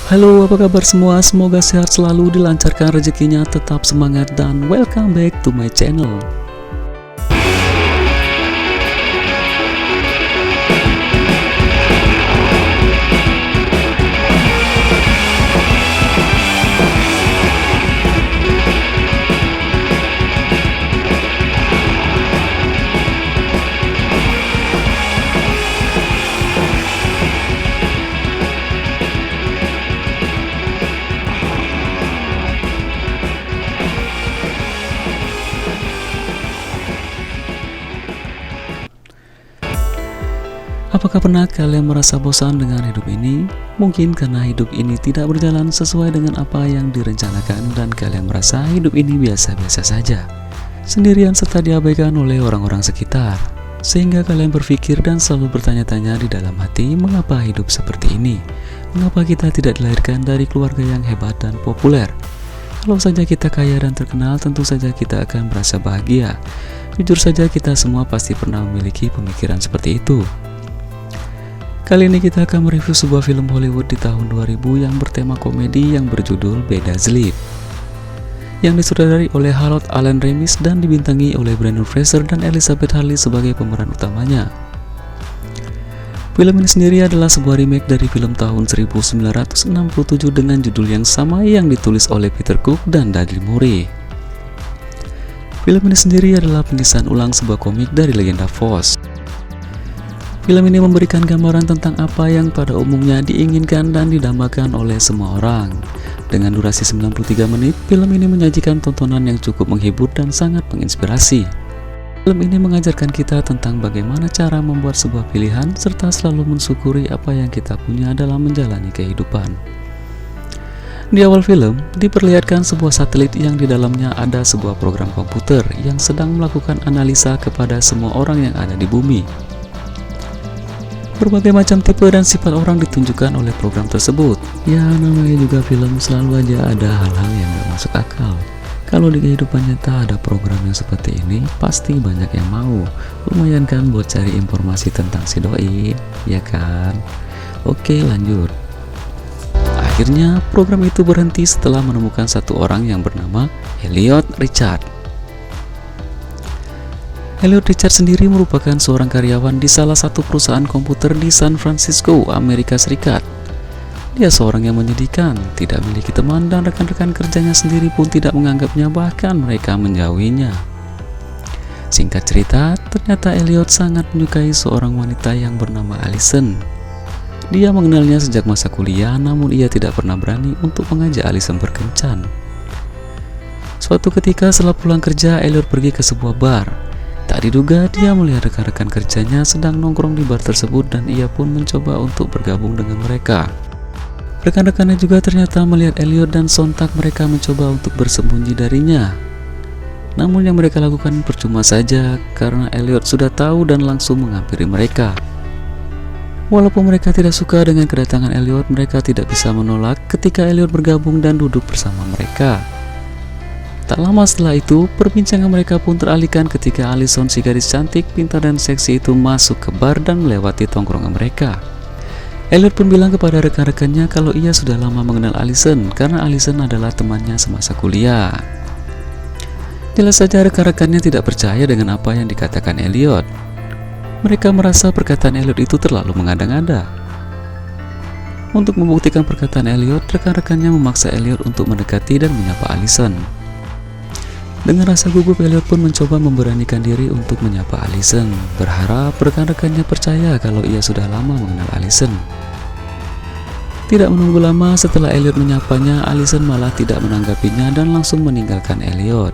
Halo, apa kabar semua? Semoga sehat selalu, dilancarkan rezekinya, tetap semangat, dan welcome back to my channel. Apakah pernah kalian merasa bosan dengan hidup ini? Mungkin karena hidup ini tidak berjalan sesuai dengan apa yang direncanakan dan kalian merasa hidup ini biasa-biasa saja, sendirian serta diabaikan oleh orang-orang sekitar. Sehingga kalian berpikir dan selalu bertanya-tanya di dalam hati, mengapa hidup seperti ini? Mengapa kita tidak dilahirkan dari keluarga yang hebat dan populer? Kalau saja kita kaya dan terkenal, tentu saja kita akan merasa bahagia. Jujur saja, kita semua pasti pernah memiliki pemikiran seperti itu. Kali ini kita akan mereview sebuah film Hollywood di tahun 2000 yang bertema komedi yang berjudul Beda Zelip, yang disutradari oleh Harold Allen Ramis dan dibintangi oleh Brendan Fraser dan Elizabeth Harley sebagai pemeran utamanya. Film ini sendiri adalah sebuah remake dari film tahun 1967 dengan judul yang sama yang ditulis oleh Peter Cook dan Dudley Moore. Film ini sendiri adalah penulisan ulang sebuah komik dari legenda Fox. Film ini memberikan gambaran tentang apa yang pada umumnya diinginkan dan didambakan oleh semua orang. Dengan durasi 93 menit, film ini menyajikan tontonan yang cukup menghibur dan sangat menginspirasi. Film ini mengajarkan kita tentang bagaimana cara membuat sebuah pilihan serta selalu mensyukuri apa yang kita punya dalam menjalani kehidupan. Di awal film, diperlihatkan sebuah satelit yang di dalamnya ada sebuah program komputer yang sedang melakukan analisa kepada semua orang yang ada di bumi. Berbagai macam tipe dan sifat orang ditunjukkan oleh program tersebut. Ya, namanya juga film, selalu aja ada hal-hal yang gak masuk akal. Kalau di kehidupan nyata ada program yang seperti ini, pasti banyak yang mau. Lumayan kan buat cari informasi tentang si doi, ya kan? Oke, lanjut. Akhirnya program itu berhenti setelah menemukan satu orang yang bernama Elliot Richard. Elliot Richard sendiri merupakan seorang karyawan di salah satu perusahaan komputer di San Francisco, Amerika Serikat. Dia seorang yang menyedihkan, tidak memiliki teman, dan rekan-rekan kerjanya sendiri pun tidak menganggapnya, bahkan mereka menjauhinya. Singkat cerita, ternyata Elliot sangat menyukai seorang wanita yang bernama Allison. Dia mengenalnya sejak masa kuliah, namun ia tidak pernah berani untuk mengajak Allison berkencan. Suatu ketika setelah pulang kerja, Elliot pergi ke sebuah bar. Tak diduga, dia melihat rekan-rekan kerjanya sedang nongkrong di bar tersebut dan ia pun mencoba untuk bergabung dengan mereka. Rekan-rekannya juga ternyata melihat Elliot dan sontak mereka mencoba untuk bersembunyi darinya. Namun yang mereka lakukan percuma saja karena Elliot sudah tahu dan langsung menghampiri mereka. Walaupun mereka tidak suka dengan kedatangan Elliot, mereka tidak bisa menolak ketika Elliot bergabung dan duduk bersama mereka. Tak lama setelah itu, perbincangan mereka pun teralihkan ketika Allison, si gadis cantik, pintar dan seksi itu masuk ke bar dan melewati tongkrongan mereka. Elliot pun bilang kepada rekan-rekannya kalau ia sudah lama mengenal Allison karena Allison adalah temannya semasa kuliah. Jelas saja rekan-rekannya tidak percaya dengan apa yang dikatakan Elliot. Mereka merasa perkataan Elliot itu terlalu mengada-ngada. Untuk membuktikan perkataan Elliot, rekan-rekannya memaksa Elliot untuk mendekati dan menyapa Allison. Dengan rasa gugup, Elliot pun mencoba memberanikan diri untuk menyapa Allison, berharap rekan-rekannya percaya kalau ia sudah lama mengenal Allison. Tidak menunggu lama, setelah Elliot menyapanya, Allison malah tidak menanggapinya dan langsung meninggalkan Elliot.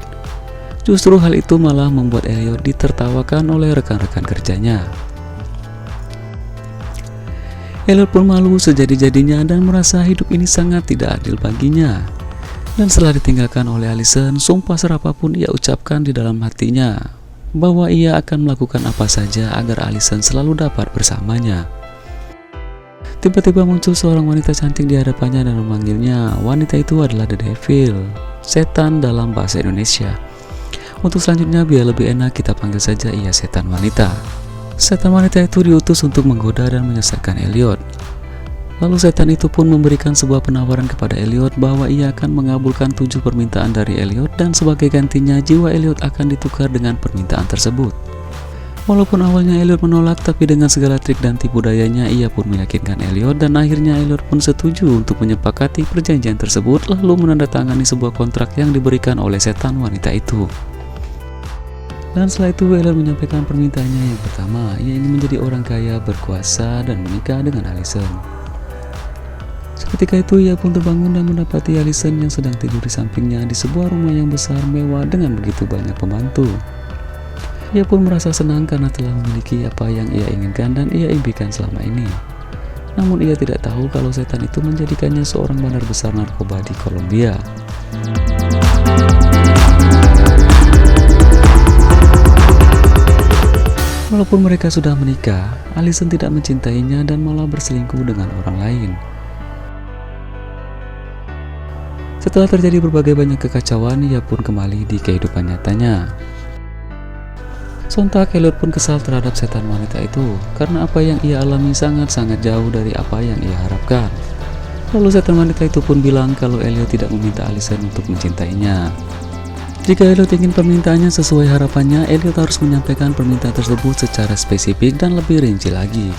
Justru hal itu malah membuat Elliot ditertawakan oleh rekan-rekan kerjanya. Elliot pun malu sejadi-jadinya dan merasa hidup ini sangat tidak adil baginya. Dan setelah ditinggalkan oleh Allison, sumpah serapapun ia ucapkan di dalam hatinya bahwa ia akan melakukan apa saja agar Allison selalu dapat bersamanya. Tiba-tiba muncul seorang wanita cantik di hadapannya dan memanggilnya. Wanita itu adalah The Devil, setan dalam bahasa Indonesia. Untuk selanjutnya, biar lebih enak kita panggil saja ia setan wanita. Setan wanita itu diutus untuk menggoda dan menyesatkan Elliot. Lalu setan itu pun memberikan sebuah penawaran kepada Elliot bahwa ia akan mengabulkan 7 permintaan dari Elliot dan sebagai gantinya jiwa Elliot akan ditukar dengan permintaan tersebut. Walaupun awalnya Elliot menolak, tapi dengan segala trik dan tipu dayanya ia pun meyakinkan Elliot dan akhirnya Elliot pun setuju untuk menyepakati perjanjian tersebut lalu menandatangani sebuah kontrak yang diberikan oleh setan wanita itu. Dan setelah itu Elliot menyampaikan permintaannya yang pertama, ia ingin menjadi orang kaya, berkuasa, dan menikah dengan Allison. Seketika itu ia pun terbangun dan mendapati Allison yang sedang tidur di sampingnya di sebuah rumah yang besar mewah dengan begitu banyak pembantu. Ia pun merasa senang karena telah memiliki apa yang ia inginkan dan ia impikan selama ini. Namun ia tidak tahu kalau setan itu menjadikannya seorang bandar besar narkoba di Kolombia. Walaupun mereka sudah menikah, Allison tidak mencintainya dan malah berselingkuh dengan orang lain. Setelah terjadi berbagai banyak kekacauan, ia pun kembali di kehidupan nyatanya. Sontak Elliot pun kesal terhadap setan wanita itu karena apa yang ia alami sangat-sangat jauh dari apa yang ia harapkan. Lalu setan wanita itu pun bilang kalau Elliot tidak meminta Allison untuk mencintainya. Jika Elliot ingin permintaannya sesuai harapannya, Elliot harus menyampaikan permintaan tersebut secara spesifik dan lebih rinci lagi.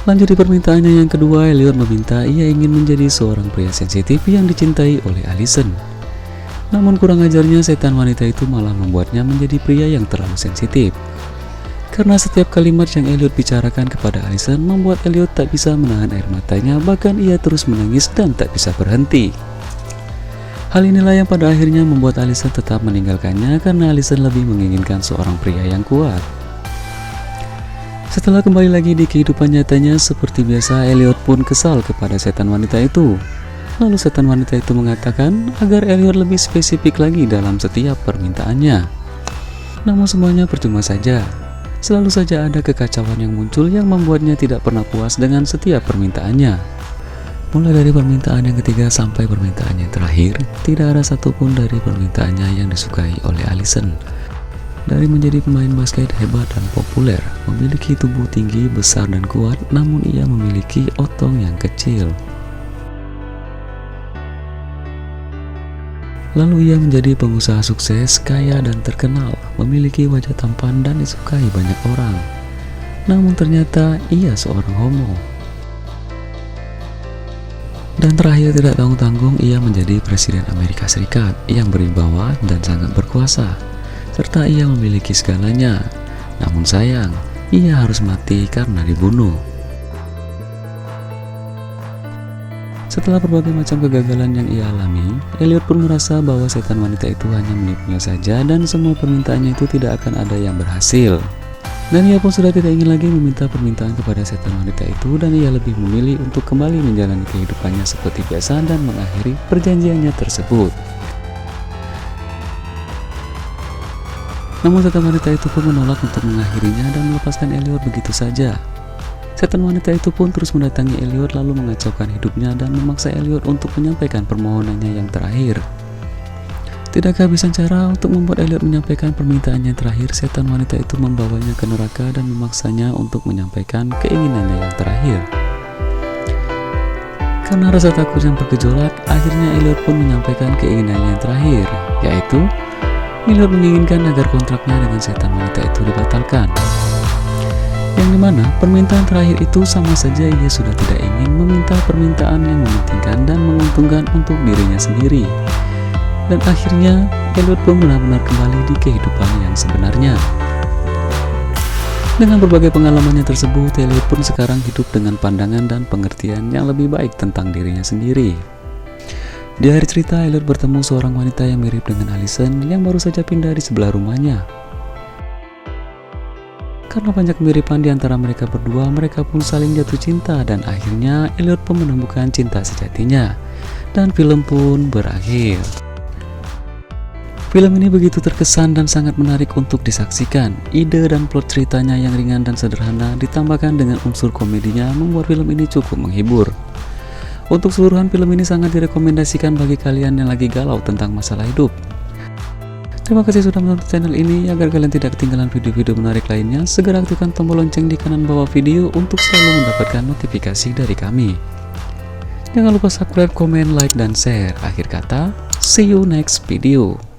Lanjut di permintaannya yang kedua, Elliot meminta ia ingin menjadi seorang pria sensitif yang dicintai oleh Allison. Namun kurang ajarnya setan wanita itu malah membuatnya menjadi pria yang terlalu sensitif. Karena setiap kalimat yang Elliot bicarakan kepada Allison membuat Elliot tak bisa menahan air matanya, bahkan ia terus menangis dan tak bisa berhenti. Hal inilah yang pada akhirnya membuat Allison tetap meninggalkannya karena Allison lebih menginginkan seorang pria yang kuat. Setelah kembali lagi di kehidupan nyatanya, seperti biasa Elliot pun kesal kepada setan wanita itu. Lalu setan wanita itu mengatakan agar Elliot lebih spesifik lagi dalam setiap permintaannya. Namun semuanya percuma saja. Selalu saja ada kekacauan yang muncul yang membuatnya tidak pernah puas dengan setiap permintaannya. Mulai dari permintaan yang ketiga sampai permintaan yang terakhir, tidak ada satupun dari permintaannya yang disukai oleh Allison. Dari menjadi pemain basket hebat dan populer, memiliki tubuh tinggi, besar dan kuat, namun ia memiliki otong yang kecil. Lalu ia menjadi pengusaha sukses, kaya dan terkenal, memiliki wajah tampan dan disukai banyak orang. Namun ternyata ia seorang homo. Dan terakhir tidak tanggung-tanggung ia menjadi Presiden Amerika Serikat yang berwibawa dan sangat berkuasa. Serta ia memiliki segalanya. Namun sayang, ia harus mati karena dibunuh. Setelah berbagai macam kegagalan yang ia alami, Elliot pun merasa bahwa setan wanita itu hanya menipunya saja dan semua permintaannya itu tidak akan ada yang berhasil. Dan ia pun sudah tidak ingin lagi meminta permintaan kepada setan wanita itu dan ia lebih memilih untuk kembali menjalani kehidupannya seperti biasa dan mengakhiri perjanjiannya tersebut. Namun setan wanita itu pun menolak untuk mengakhirinya dan melepaskan Elliot begitu saja. Setan wanita itu pun terus mendatangi Elliot lalu mengacaukan hidupnya dan memaksa Elliot untuk menyampaikan permohonannya yang terakhir. Tidak kehabisan cara untuk membuat Elliot menyampaikan permintaannya yang terakhir, setan wanita itu membawanya ke neraka dan memaksanya untuk menyampaikan keinginannya yang terakhir. Karena rasa takut yang bergejolak, akhirnya Elliot pun menyampaikan keinginannya yang terakhir, yaitu Elliot menginginkan agar kontraknya dengan setan wanita itu dibatalkan. Yang dimana permintaan terakhir itu sama saja ia sudah tidak ingin meminta permintaan yang mementingkan dan menguntungkan untuk dirinya sendiri. Dan akhirnya Elliot pun benar-benar kembali di kehidupan yang sebenarnya. Dengan berbagai pengalamannya tersebut, Elliot pun sekarang hidup dengan pandangan dan pengertian yang lebih baik tentang dirinya sendiri. Di akhir cerita, Elliot bertemu seorang wanita yang mirip dengan Allison yang baru saja pindah di sebelah rumahnya. Karena banyak kemiripan di antara mereka berdua, mereka pun saling jatuh cinta dan akhirnya Elliot pun menemukan cinta sejatinya. Dan film pun berakhir. Film ini begitu terkesan dan sangat menarik untuk disaksikan. Ide dan plot ceritanya yang ringan dan sederhana ditambahkan dengan unsur komedinya membuat film ini cukup menghibur. Untuk seluruhan film ini sangat direkomendasikan bagi kalian yang lagi galau tentang masalah hidup. Terima kasih sudah menonton channel ini. Agar kalian tidak ketinggalan video-video menarik lainnya, segera aktifkan tombol lonceng di kanan bawah video untuk selalu mendapatkan notifikasi dari kami. Jangan lupa subscribe, komen, like, dan share. Akhir kata, see you next video.